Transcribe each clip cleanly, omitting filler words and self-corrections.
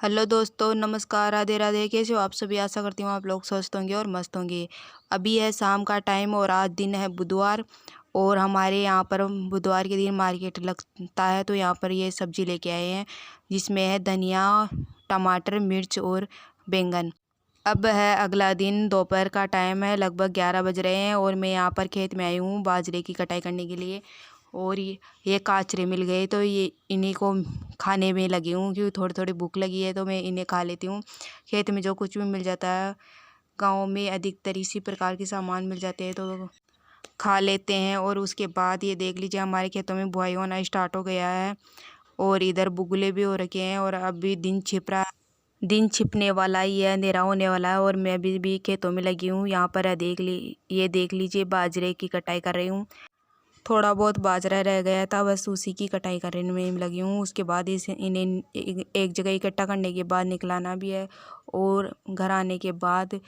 Hello दोस्तों, नमस्कार, राधे राधे। कैसे हो आप सभी? आशा करती हूँ आप लोग स्वस्थ होंगे और मस्त होंगे। अभी है शाम का टाइम और आज दिन है बुधवार। और हमारे यहाँ पर बुधवार के दिन मार्केट लगता है, तो यहाँ पर ये सब्जी लेके आए हैं जिसमें है धनिया, टमाटर, मिर्च और बैंगन। अब है अगला दिन, दोपहर का टाइम है, लगभग 11 बज रहे हैं और मैं यहाँ पर खेत में आई हूँ बाजरे की कटाई करने के लिए। और ये काचरे मिल गए तो ये इन्हीं को खाने में लगी हूँ, क्योंकि थोड़ी थोड़ी भूख लगी है तो मैं इन्हें खा लेती हूँ। खेत में जो कुछ भी मिल जाता है, गाँव में अधिकतर इसी प्रकार के सामान मिल जाते हैं तो खा लेते हैं। और उसके बाद ये देख लीजिए, हमारे खेतों में बुआई होना स्टार्ट हो गया है और इधर बुगले भी हो रखे हैं और अभी दिन छिप रहा है। दिन छिपने वाला ही है, अंधेरा होने वाला है और मैं भी खेतों में लगी हूँ। यहाँ पर ये देख लीजिए, बाजरे की कटाई कर रही हूँ। थोड़ा बहुत बाजरा रह गया था, बस उसी की कटाई करने में लगी हूँ। उसके बाद इन्हें एक जगह इकट्ठा करने के बाद निकलाना भी है और घर आने के बाद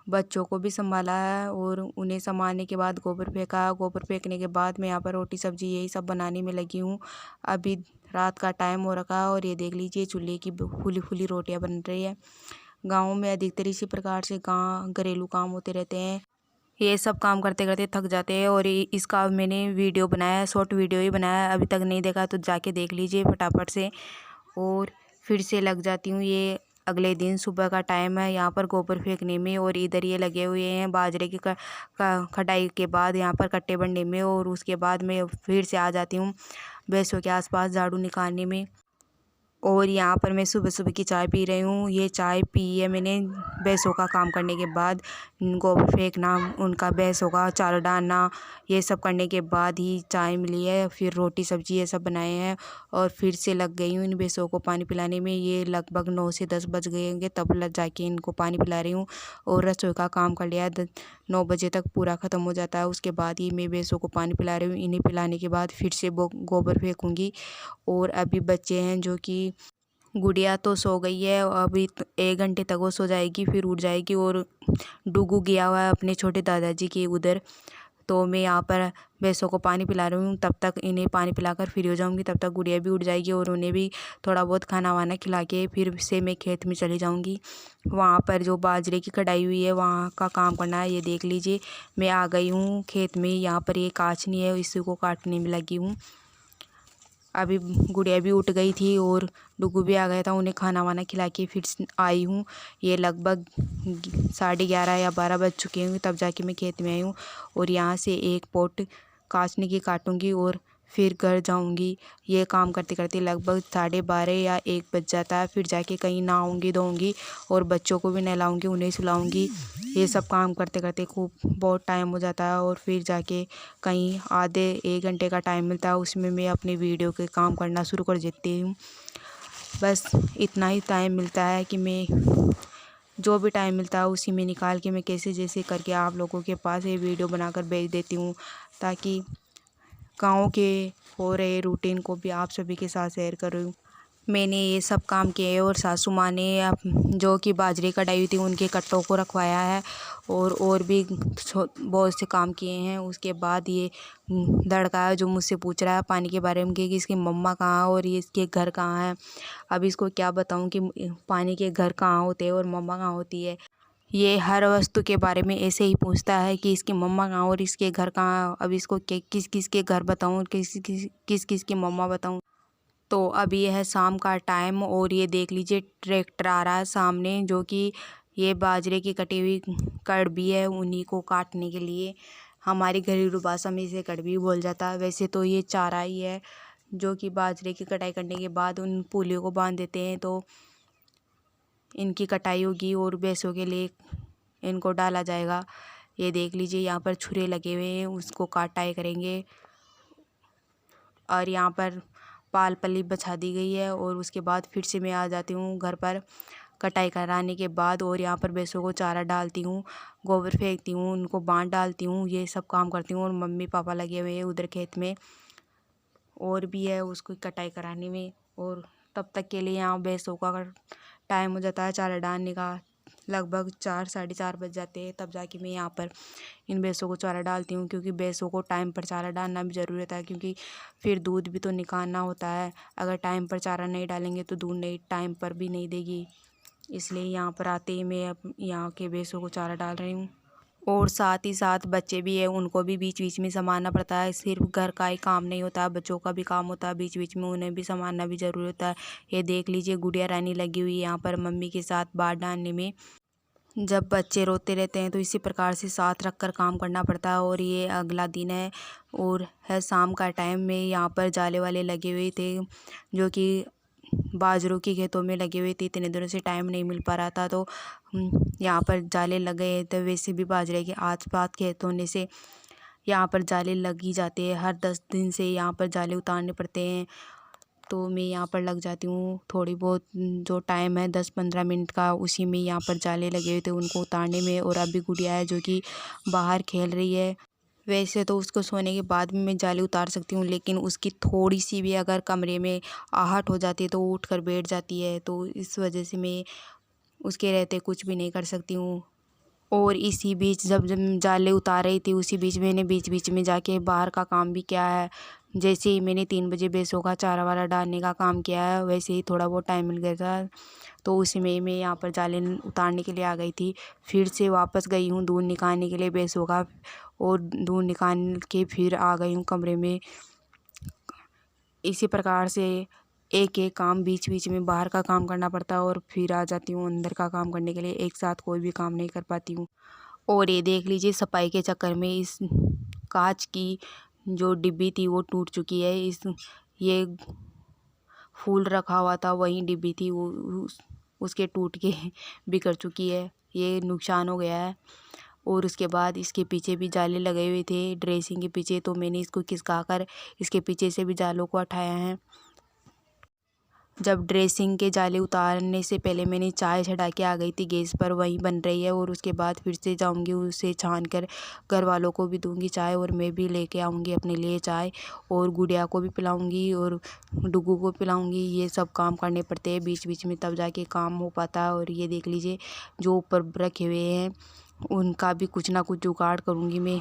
बच्चों को भी संभाला है और उन्हें संभालने के बाद गोबर फेंका। गोबर फेंकने के बाद मैं यहाँ पर रोटी सब्जी यही सब बनाने में लगी हूँ। अभी रात का टाइम हो रखा है और ये देख लीजिए, चूल्हे की फूली फूली रोटियाँ बन रही है। गाँव में अधिकतर इसी प्रकार से घरेलू काम होते रहते हैं। ये सब काम करते करते थक जाते हैं और इसका मैंने वीडियो बनाया है, शॉर्ट वीडियो ही बनाया है। अभी तक नहीं देखा तो जाके देख लीजिए फटाफट से। और फिर से लग जाती हूँ। ये अगले दिन सुबह का टाइम है, यहाँ पर गोबर फेंकने में और इधर ये लगे हुए हैं बाजरे की कटाई के बाद यहाँ पर कट्टे बनने में। और उसके बाद मैं फिर से आ जाती हूँ भैंसों के आसपास झाड़ू निकालने में। और यहाँ पर मैं सुबह सुबह की चाय पी रही हूँ। ये चाय पी है मैंने भैंसों का काम करने के बाद। गोबर फेंकना, उनका भैंसों का चारा डालना, ये सब करने के बाद ही चाय मिली है। फिर रोटी सब्जी ये सब बनाए हैं और फिर से लग गई हूँ इन भैंसों को पानी पिलाने में। ये लगभग 9 से 10 बज गए होंगे, तब लग जाके इनको पानी पिला रही हूँ। और रसोई का काम कर लिया, 9 बजे तक पूरा ख़त्म हो जाता है। उसके बाद ही मैं भैंसों को पानी पिला रही हूँ। इन्हें पिलाने के बाद फिर से गोबर फेंकूँगी। और अभी बच्चे हैं जो कि गुड़िया तो सो गई है, अभी 1 घंटे तक वो सो जाएगी, फिर उठ जाएगी। और डुगू गया हुआ है अपने छोटे दादाजी के उधर। तो मैं यहाँ पर भैंसों को पानी पिला रही हूँ, तब तक इन्हें पानी पिलाकर फ्री हो जाऊँगी। तब तक गुड़िया भी उठ जाएगी और उन्हें भी थोड़ा बहुत खाना वाना खिला के फिर से मैं खेत में चली जाऊँगी। वहाँ पर जो बाजरे की कटाई हुई है वहाँ का काम करना है। ये देख लीजिए, मैं आ गई हूँ खेत में। यहाँ पर ये काचनी है, इसी को काटने में लगी हूँ। अभी गुड़िया भी उठ गई थी और डुगू भी आ गया था, उन्हें खाना वाना खिला के फिर आई हूँ। ये लगभग 11:30 या 12 बज चुके होंगे, तब जाके मैं खेत में आई हूँ। और यहाँ से एक पोट काचने की काटूँगी और फिर घर जाऊँगी। ये काम करते करते लगभग 12:30 या 1 बज जाता है। फिर जाके कहीं नहाऊँगी धोऊँगी और बच्चों को भी नहलाऊँगी, उन्हें सुलाऊँगी। ये सब काम करते करते खूब बहुत टाइम हो जाता है। और फिर जाके कहीं आधे 1 घंटे का टाइम मिलता है, उसमें मैं अपने वीडियो के काम करना शुरू कर देती हूँ। बस इतना ही टाइम मिलता है कि मैं जो भी टाइम मिलता है उसी में निकाल के मैं कैसे जैसे करके आप लोगों के पास ये वीडियो बनाकर भेज देती हूँ, ताकि गाँव के हो रहे रूटीन को भी आप सभी के साथ शेयर करूँ। मैंने ये सब काम किए और सासू माँ ने जो कि बाजरे कटाई हुई थी उनके कट्टों को रखवाया है और भी बहुत से काम किए हैं। उसके बाद ये लड़का है जो मुझसे पूछ रहा है पानी के बारे में कि इसकी मम्मा कहाँ है और ये इसके घर कहाँ है। अब इसको क्या बताऊँ कि पानी के घर कहाँ होते हैं और मम्मा कहाँ होती है। ये हर वस्तु के बारे में ऐसे ही पूछता है कि इसकी मम्मा कहाँ और इसके घर कहाँ। अब इसको किस किस के घर बताऊँ, किस किस की मम्मा बताऊँ। तो अभी यह है शाम का टाइम और ये देख लीजिए, ट्रैक्टर आ रहा है सामने, जो कि ये बाजरे की कटी हुई कड़बी है, उन्हीं को काटने के लिए। हमारी घरेलू भाषा में इसे कड़बी बोल जाता है। वैसे तो ये चारा ही है, जो कि बाजरे की कटाई करने के बाद उन पूलियों को बांध देते हैं तो इनकी कटाई होगी और भैंसों के लिए इनको डाला जाएगा। ये देख लीजिए, यहाँ पर छुरे लगे हुए हैं, उसको काटाई करेंगे। और यहाँ पर पाल पल्ली बिछा दी गई है और उसके बाद फिर से मैं आ जाती हूँ घर पर कटाई कराने के बाद। और यहाँ पर भैंसों को चारा डालती हूँ, गोबर फेंकती हूँ, उनको बांध डालती हूँ, ये सब काम करती हूँ। और मम्मी पापा लगे हुए हैं उधर खेत में, और भी है उसको कटाई कराने में। और तब तक के लिए यहाँ भैंसों का टाइम हो जाता है चारा डालने का। लगभग 4 साढ़े 4 बज जाते हैं, तब जाके मैं यहाँ पर इन भैंसों को चारा डालती हूँ, क्योंकि भैंसों को टाइम पर चारा डालना भी ज़रूरी होता है, क्योंकि फिर दूध भी तो निकालना होता है। अगर टाइम पर चारा नहीं डालेंगे तो दूध नहीं टाइम पर भी नहीं देगी। इसलिए यहाँ पर आते ही मैं अब यहाँ के भैंसों को चारा डाल रही हूँ। और साथ ही साथ बच्चे भी है, उनको भी बीच बीच में संभालना पड़ता है। सिर्फ घर का ही काम नहीं होता है, बच्चों का भी काम होता है, बीच बीच में उन्हें भी संभालना भी ज़रूरी होता है। ये देख लीजिए गुड़िया रानी लगी हुई है यहाँ पर मम्मी के साथ बात डालने में। जब बच्चे रोते रहते हैं तो इसी प्रकार से साथ रख कर काम करना पड़ता है। और ये अगला दिन है और है शाम का टाइम में यहाँ पर जाले वाले लगे हुए थे, जो कि बाजरों की खेतों में लगे हुए थे। इतने दिनों से टाइम नहीं मिल पा रहा था, तो यहाँ पर जाले लगे। तो वैसे भी बाजरे के आस-पास खेत होने से यहाँ पर जाले लग ही जाते हैं। हर 10 दिन से यहाँ पर जाले उतारने पड़ते हैं, तो मैं यहाँ पर लग जाती हूँ। थोड़ी बहुत जो टाइम है 10-15 मिनट का, उसी में यहाँ पर जाले लगे हुए थे उनको उतारने में। और अभी गुड़िया है जो कि बाहर खेल रही है। वैसे तो उसको सोने के बाद भी मैं जाली उतार सकती हूँ, लेकिन उसकी थोड़ी सी भी अगर कमरे में आहट हो जाती है तो वो उठ कर बैठ जाती है, तो इस वजह से मैं उसके रहते कुछ भी नहीं कर सकती हूँ। और इसी बीच जब जब जाले उतार रही थी, उसी बीच मैंने बीच बीच में जाके बाहर का काम भी किया है। जैसे ही मैंने 3 बजे भैंसों का चारा वारा डालने का काम किया है, वैसे ही थोड़ा बहुत टाइम मिल गया था, तो उसी में मैं यहाँ पर जाले उतारने के लिए आ गई थी। फिर से वापस गई हूँ दूध निकालने के लिए भैंसों का, और दूध निकाल के फिर आ गई हूँ कमरे में। इसी प्रकार से एक एक काम बीच बीच में बाहर का काम करना पड़ता है, और फिर आ जाती हूँ अंदर का काम करने के लिए। एक साथ कोई भी काम नहीं कर पाती हूँ। और ये देख लीजिए सफाई के चक्कर में इस कांच की जो डिब्बी थी वो टूट चुकी है। ये फूल रखा हुआ था, वही डिब्बी थी, वो उसके टूट के बिखर चुकी है। ये नुकसान हो गया है। और उसके बाद इसके पीछे भी जाले लगे हुए थे ड्रेसिंग के पीछे, तो मैंने इसको खिसका कर इसके पीछे से भी जालों को हटाया है। जब ड्रेसिंग के जाले उतारने से पहले मैंने चाय चढ़ा के आ गई थी गैस पर, वहीं बन रही है। और उसके बाद फिर से जाऊंगी, उसे छान कर घर वालों को भी दूंगी चाय, और मैं भी लेके आऊंगी अपने लिए चाय, और गुड़िया को भी पिलाऊंगी और डुगू को पिलाऊंगी। ये सब काम करने पड़ते हैं बीच बीच में, तब जाके काम हो पाता है। और ये देख लीजिए जो ऊपर रखे हुए हैं उनका भी कुछ ना कुछ जुगाड़ करूँगी मैं।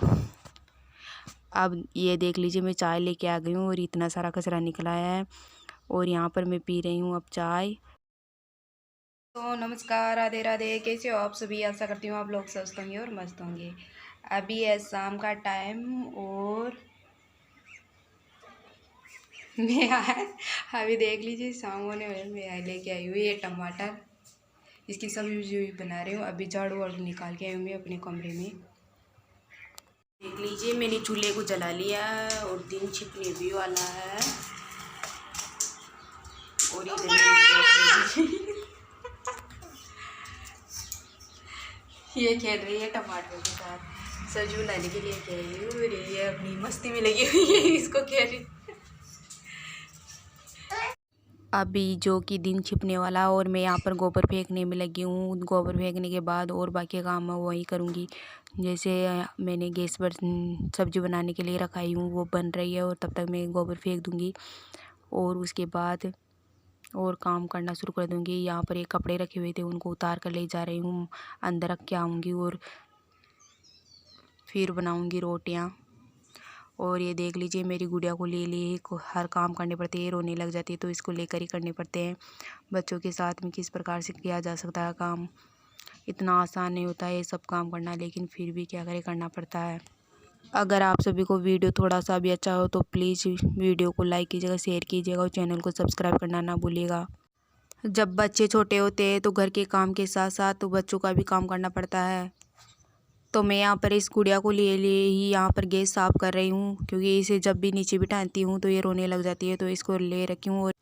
अब ये देख लीजिए मैं चाय लेके आ गई हूँ, और इतना सारा कचरा निकल आया है, और यहाँ पर मैं पी रही हूँ अब चाय। तो नमस्कार, राधे राधे, कैसे हो आप सभी? आशा करती हूँ आप लोग स्वस्थ होंगे और मस्त होंगे। अभी है शाम का टाइम, और मैं अभी देख लीजिए शाम होने वाली, मैं लेके आई हुई ये टमाटर, इसकी सब्जी बना रही हूँ। अभी झाड़ू वाड़ू निकाल के आई हूँ मैं अपने कमरे में। देख लीजिए मैंने चूल्हे को जला लिया है, और दिन छिपने भी वाला है। और ये खेल रही है टमाटर के साथ, सब्जी बनाने के लिए कह रही हूँ, और ये अपनी मस्ती में लगी हुई है, इसको कह रही। अभी जो कि दिन छिपने वाला, और मैं यहाँ पर गोबर फेंकने में लगी हूँ। गोबर फेंकने के बाद और बाकी काम मैं वही करूँगी। जैसे मैंने गैस पर सब्जी बनाने के लिए रखाई हूँ, वो बन रही है, और तब तक मैं गोबर फेंक दूँगी, और उसके बाद और काम करना शुरू कर दूँगी। यहाँ पर एक कपड़े रखे हुए थे, उनको उतार कर ले जा रही हूँ, अंदर रख के आऊँगी, और फिर बनाऊँगी रोटियाँ। और ये देख लीजिए मेरी गुड़िया को ले लिए हर काम करने पड़ते हैं, रोने लग जाती है तो इसको लेकर ही करने पड़ते हैं। बच्चों के साथ में किस प्रकार से किया जा सकता है काम, इतना आसान नहीं होता है ये सब काम करना, लेकिन फिर भी क्या करें, करना पड़ता है। अगर आप सभी को वीडियो थोड़ा सा भी अच्छा हो तो प्लीज़ वीडियो को लाइक कीजिएगा, शेयर कीजिएगा, और चैनल को सब्सक्राइब करना ना भूलिएगा। जब बच्चे छोटे होते हैं तो घर के काम के साथ साथ तो बच्चों का भी काम करना पड़ता है। तो मैं यहाँ पर इस गुड़िया को लिए लिए ही यहाँ पर गैस साफ़ कर रही हूँ, क्योंकि इसे जब भी नीचे बिठाती हूँ तो ये रोने लग जाती है, तो इसको ले रखी हूँ। और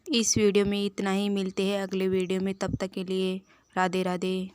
इस वीडियो में इतना ही, मिलते हैं अगले वीडियो में, तब तक के लिए राधे राधे।